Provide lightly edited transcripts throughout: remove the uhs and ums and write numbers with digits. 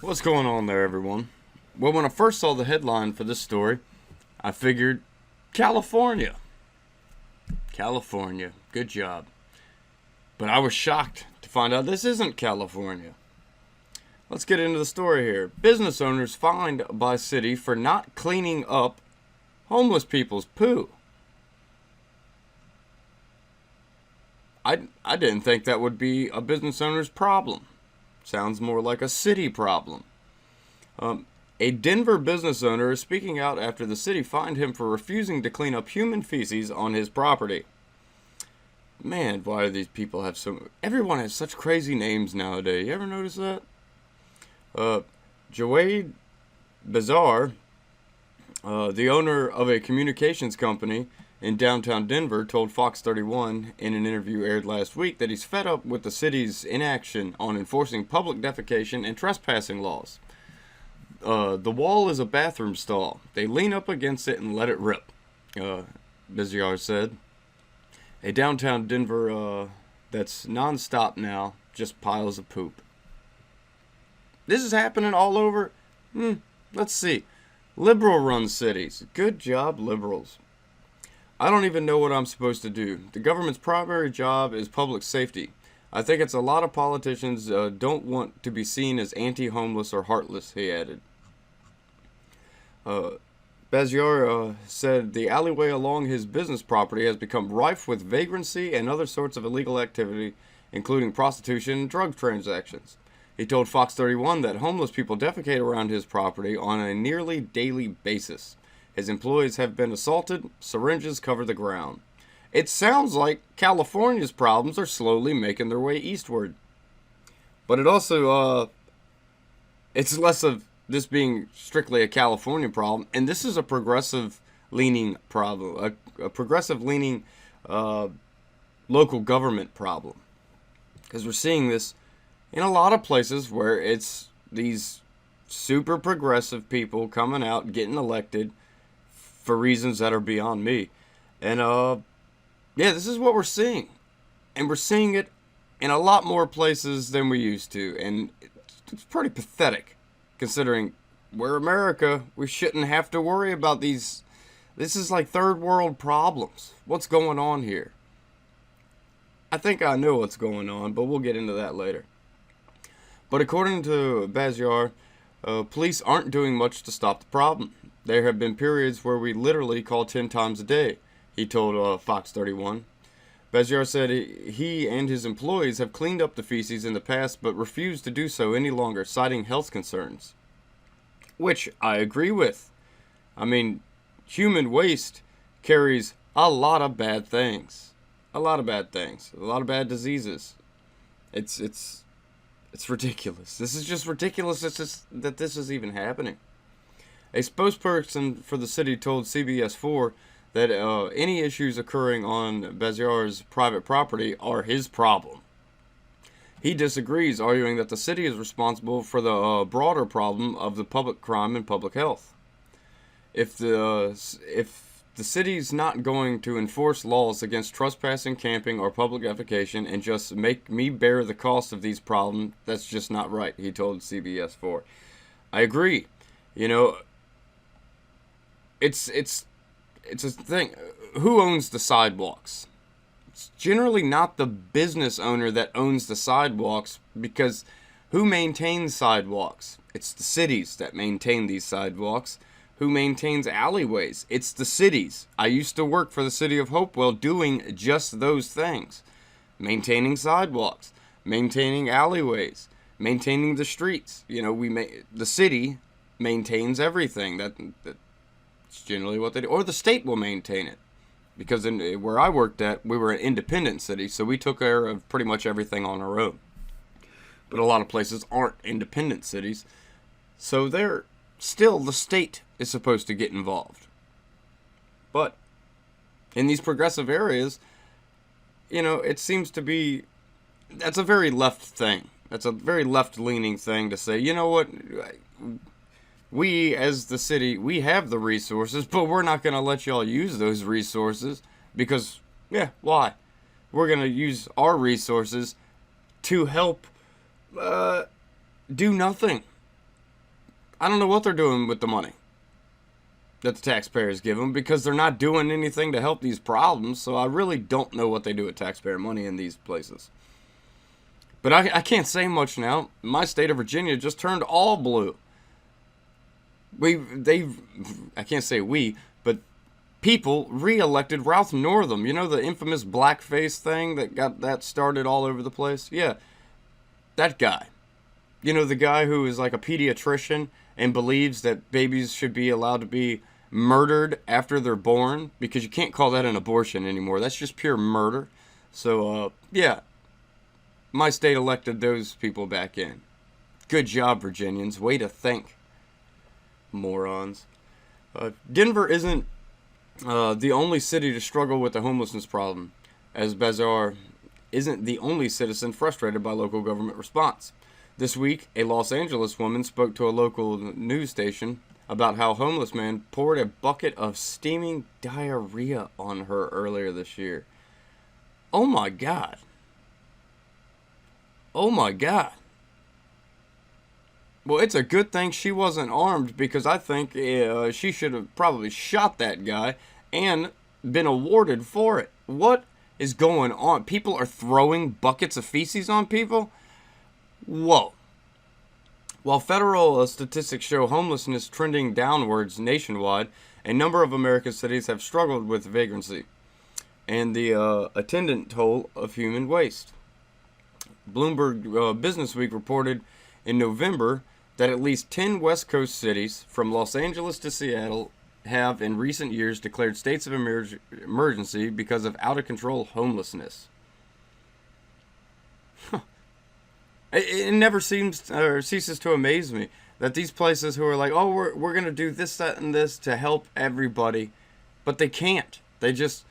What's going on there, everyone? Well, when I first saw the headline for this story, I figured California. California. Good job. But I was shocked to find out this isn't California. Let's get into the story here. Business owners fined by city for not cleaning up homeless people's poo. I didn't think that would be a business owner's problem. Sounds more like a city problem. A Denver business owner is speaking out after the city fined him for refusing to clean up human feces on his property. Man, why do these people have so... Everyone has such crazy names nowadays. You ever notice that? Jawed Bazar, the owner of a communications company in downtown Denver, told Fox 31 in an interview aired last week that he's fed up with the city's inaction on enforcing public defecation and trespassing laws. The wall is a bathroom stall. They lean up against it and let it rip, Biziar said. A downtown Denver that's nonstop now, just piles of poop. This is happening all over. Let's see. Liberal-run cities. Good job, liberals. I don't even know what I'm supposed to do. The government's primary job is public safety. I think it's a lot of politicians don't want to be seen as anti-homeless or heartless, he added. Baziar said the alleyway along his business property has become rife with vagrancy and other sorts of illegal activity, including prostitution and drug transactions. He told Fox 31 that homeless people defecate around his property on a nearly daily basis. His employees have been assaulted, syringes cover the ground. It sounds like California's problems are slowly making their way eastward. But it also, it's less of this being strictly a California problem, and this is a progressive-leaning problem, a progressive-leaning local government problem. Because we're seeing this in a lot of places where it's these super progressive people coming out, getting elected for reasons that are beyond me. And, this is what we're seeing. And we're seeing it in a lot more places than we used to. And it's pretty pathetic, considering we're America. We shouldn't have to worry about these. This is like third world problems. What's going on here? I think I know what's going on, but we'll get into that later. But according to Baziar, police aren't doing much to stop the problem. There have been periods where we literally call 10 times a day, he told Fox 31. Baziar said he and his employees have cleaned up the feces in the past but refuse to do so any longer, citing health concerns. Which I agree with. I mean, human waste carries a lot of bad things. A lot of bad things. A lot of bad diseases. It's ridiculous. This is just ridiculous that this is even happening. A spokesperson for the city told CBS 4 that any issues occurring on Baziar's private property are his problem. He disagrees, arguing that the city is responsible for the broader problem of the public crime and public health. If the city's not going to enforce laws against trespassing, camping, or public defecation and just make me bear the cost of these problems, that's just not right, he told CBS 4. I agree. You know, it's a thing. Who owns the sidewalks? It's generally not the business owner that owns the sidewalks, because who maintains sidewalks? It's the cities that maintain these sidewalks. Who maintains alleyways? It's the cities. I used to work for the city of Hopewell doing just those things. Maintaining sidewalks, maintaining alleyways, maintaining the streets. You know, the city maintains everything. That's generally what they do. Or the state will maintain it. Because where I worked at, we were an independent city, so we took care of pretty much everything on our own. But a lot of places aren't independent cities, so still the state is supposed to get involved. But in these progressive areas, you know, it seems to be, that's a very left thing. That's a very left-leaning thing to say, you know what, we as the city, we have the resources, but we're not going to let y'all use those resources because, why? We're going to use our resources to help do nothing. I don't know what they're doing with the money that the taxpayers give them, because they're not doing anything to help these problems. So I really don't know what they do with taxpayer money in these places. But I can't say much now. My state of Virginia just turned all blue. I can't say we, but people re-elected Ralph Northam. You know, the infamous blackface thing that got that started all over the place? Yeah, that guy. You know, the guy who is like a pediatrician and believes that babies should be allowed to be murdered after they're born, because you can't call that an abortion anymore. That's just pure murder. So, yeah. My state elected those people back in. Good job, Virginians. Way to think. Morons. Denver isn't the only city to struggle with the homelessness problem, as Bazar isn't the only citizen frustrated by local government response. This week, a Los Angeles woman spoke to a local news station about how a homeless man poured a bucket of steaming diarrhea on her earlier this year. Oh my God. Oh my God. Well, it's a good thing she wasn't armed, because I think she should have probably shot that guy and been awarded for it. What is going on? People are throwing buckets of feces on people? Whoa. While federal statistics show homelessness trending downwards nationwide, a number of American cities have struggled with vagrancy and the attendant toll of human waste. Bloomberg Business Week reported in November that at least 10 West Coast cities, from Los Angeles to Seattle, have in recent years declared states of emergency because of out-of-control homelessness. It never ceases to amaze me that these places who are like, oh, we're going to do this, that, and this to help everybody, but they can't. They just...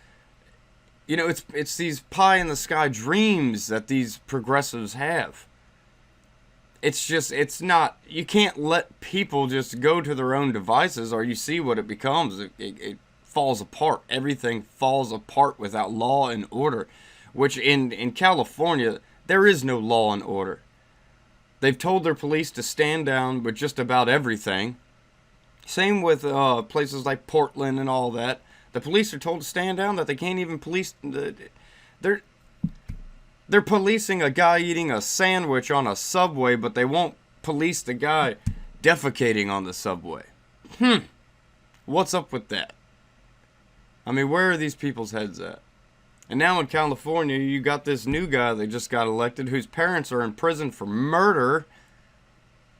You know, it's these pie-in-the-sky dreams that these progressives have. It's not, you can't let people just go to their own devices, or you see what it becomes. It falls apart. Everything falls apart without law and order, which in California, there is no law and order. They've told their police to stand down with just about everything. Same with places like Portland and all that. The police are told to stand down, that they can't even police. They're policing a guy eating a sandwich on a subway, but they won't police the guy defecating on the subway. What's up with that? I mean, where are these people's heads at? And now in California, you got this new guy that just got elected, whose parents are in prison for murder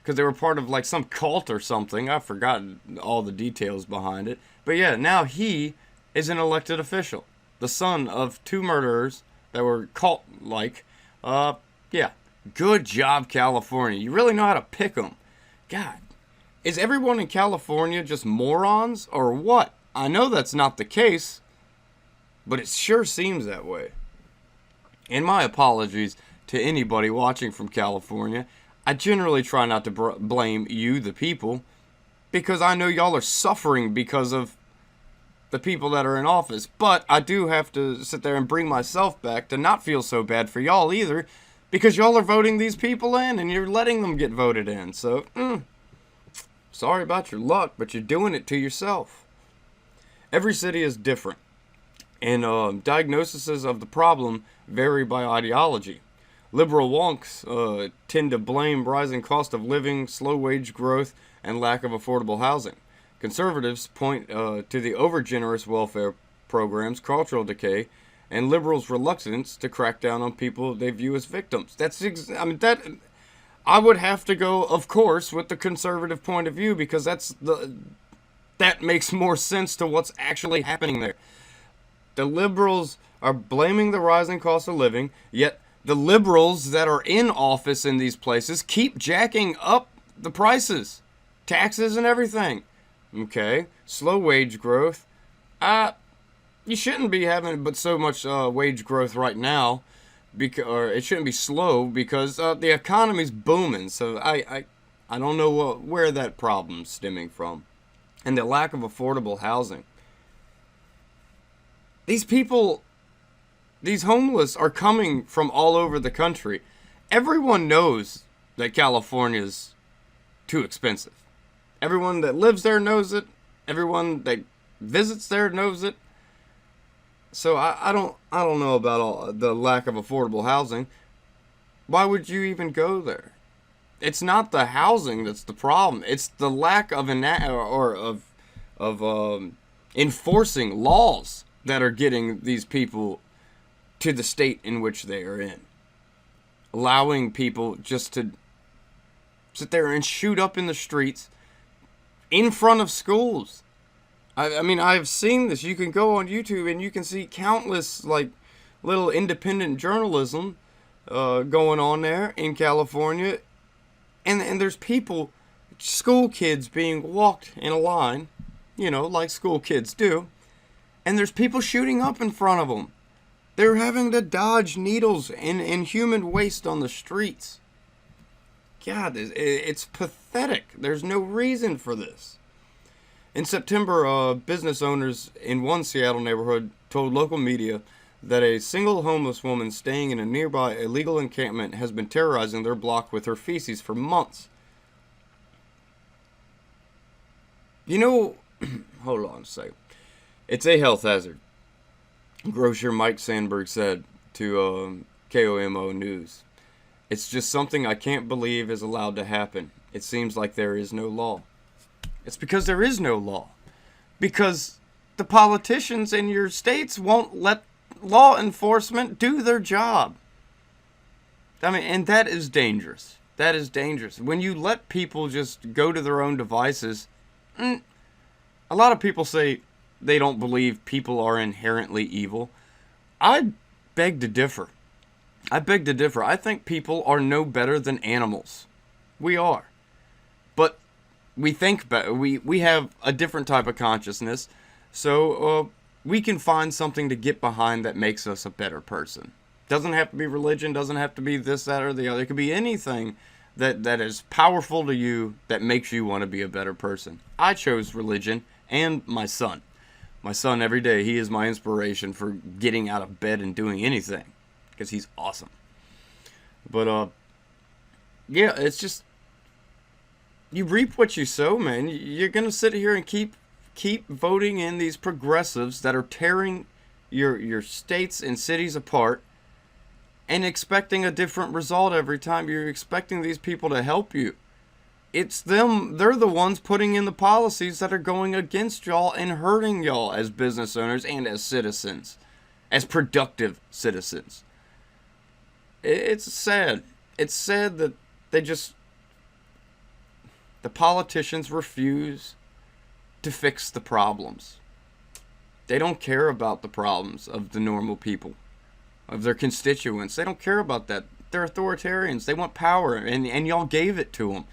because they were part of like some cult or something. I've forgotten all the details behind it. But yeah, now he is an elected official, the son of two murderers that were cult-like. Yeah, good job, California. You really know how to pick them. God, is everyone in California just morons or what? I know that's not the case, but it sure seems that way. And my apologies to anybody watching from California. I generally try not to blame you, the people, because I know y'all are suffering because of the people that are in office. But I do have to sit there and bring myself back to not feel so bad for y'all either, because y'all are voting these people in and you're letting them get voted in. So, sorry about your luck, but you're doing it to yourself. Every city is different, and diagnoses of the problem vary by ideology. Liberal wonks tend to blame rising cost of living, slow wage growth, and lack of affordable housing. Conservatives point to the overgenerous welfare programs, cultural decay, and liberals' reluctance to crack down on people they view as victims. I would have to go, of course, with the conservative point of view, because that makes more sense to what's actually happening there. The liberals are blaming the rising cost of living, yet the liberals that are in office in these places keep jacking up the prices, taxes and everything. Okay, slow wage growth. You shouldn't be having but so much wage growth right now, or it shouldn't be slow because the economy's booming. So I don't know where that problem's stemming from, and the lack of affordable housing. These people, these homeless are coming from all over the country. Everyone knows that California's too expensive. Everyone that lives there knows it. Everyone that visits there knows it. So I don't know about all the lack of affordable housing. Why would you even go there? It's not the housing that's the problem. It's the lack of enforcing laws that are getting these people to the state in which they are in. Allowing people just to sit there and shoot up in the streets in front of schools. I mean, I've seen this. You can go on YouTube and you can see countless, like, little independent journalism going on there in California. And there's people, school kids being walked in a line, like school kids do. And there's people shooting up in front of them. They're having to dodge needles and human waste on the streets. God, it's pathetic. There's no reason for this. In September, business owners in one Seattle neighborhood told local media that a single homeless woman staying in a nearby illegal encampment has been terrorizing their block with her feces for months. Hold on a second. It's a health hazard, grocer Mike Sandberg said to KOMO News. It's just something I can't believe is allowed to happen. It seems like there is no law. It's because there is no law. Because the politicians in your states won't let law enforcement do their job. I mean, and that is dangerous. That is dangerous. When you let people just go to their own devices, a lot of people say they don't believe people are inherently evil. I beg to differ. I think people are no better than animals. We are. But we think better. We have a different type of consciousness. So we can find something to get behind that makes us a better person. Doesn't have to be religion. Doesn't have to be this, that, or the other. It could be anything that is powerful to you that makes you want to be a better person. I chose religion and my son. My son, every day, he is my inspiration for getting out of bed and doing anything. Because he's awesome. But, yeah, it's just, you reap what you sow, man. You're going to sit here and keep voting in these progressives that are tearing your states and cities apart and expecting a different result every time. You're expecting these people to help you. It's them. They're the ones putting in the policies that are going against y'all and hurting y'all as business owners and as citizens, as productive citizens. It's sad. It's sad that the politicians refuse to fix the problems. They don't care about the problems of the normal people, of their constituents. They don't care about that. They're authoritarians. They want power, and y'all gave it to them.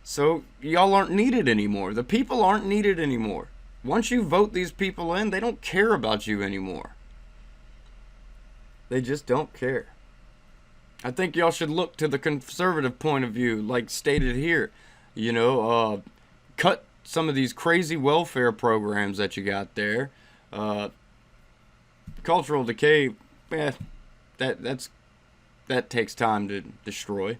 So y'all aren't needed anymore. The people aren't needed anymore. Once you vote these people in, they don't care about you anymore. They just don't care. I think y'all should look to the conservative point of view, like stated here. Cut some of these crazy welfare programs that you got there. Cultural decay, that takes time to destroy.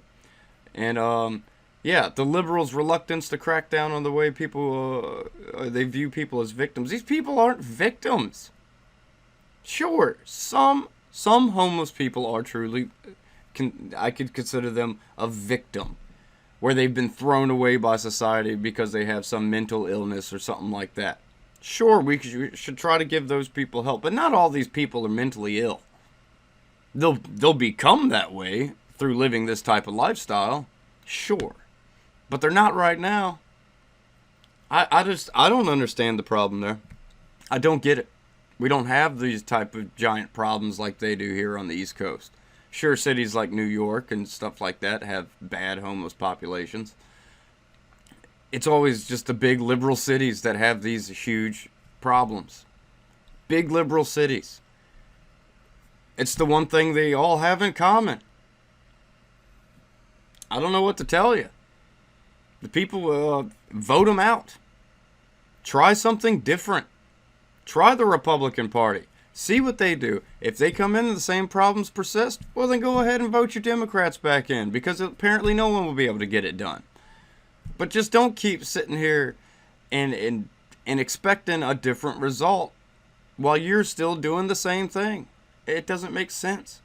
And the liberals' reluctance to crack down on the way people they view people as victims. These people aren't victims. Sure, some homeless people are truly. I could consider them a victim, where they've been thrown away by society because they have some mental illness or something like that. Sure, we should try to give those people help, but not all these people are mentally ill. They'll become that way through living this type of lifestyle, sure, but they're not right now. I don't understand the problem there. I don't get it. We don't have these type of giant problems like they do here on the East Coast. Sure, cities like New York and stuff like that have bad homeless populations. It's always just the big liberal cities that have these huge problems. Big liberal cities. It's the one thing they all have in common. I don't know what to tell you. The people, vote them out. Try something different. Try the Republican Party. See what they do. If they come in and the same problems persist, well, then go ahead and vote your Democrats back in, because apparently no one will be able to get it done. But just don't keep sitting here and expecting a different result while you're still doing the same thing. It doesn't make sense.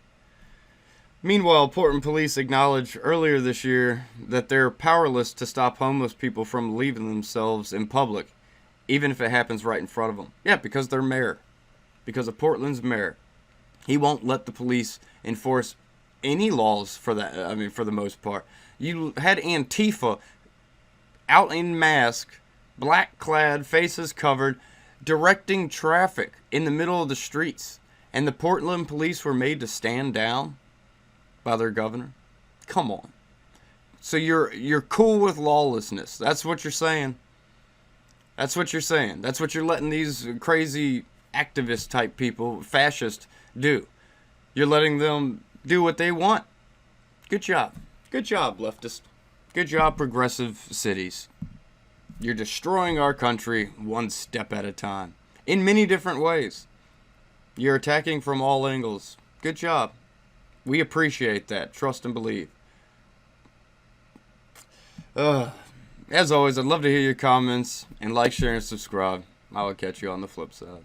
Meanwhile, Portland police acknowledged earlier this year that they're powerless to stop homeless people from leaving themselves in public, even if it happens right in front of them. Yeah, because they're mayor. Because of Portland's mayor. He won't let the police enforce any laws for that. I mean, for the most part. You had Antifa out in mask, black clad, faces covered, directing traffic in the middle of the streets. And the Portland police were made to stand down by their governor. Come on. So you're cool with lawlessness. That's what you're saying. That's what you're saying. That's what you're letting these crazy activist type people, fascist, do. You're letting them do what they want. Good job. Good job, leftist. Good job, progressive cities. You're destroying our country one step at a time. In many different ways. You're attacking from all angles. Good job. We appreciate that. Trust and believe. As always, I'd love to hear your comments. And like, share, and subscribe. I will catch you on the flip side.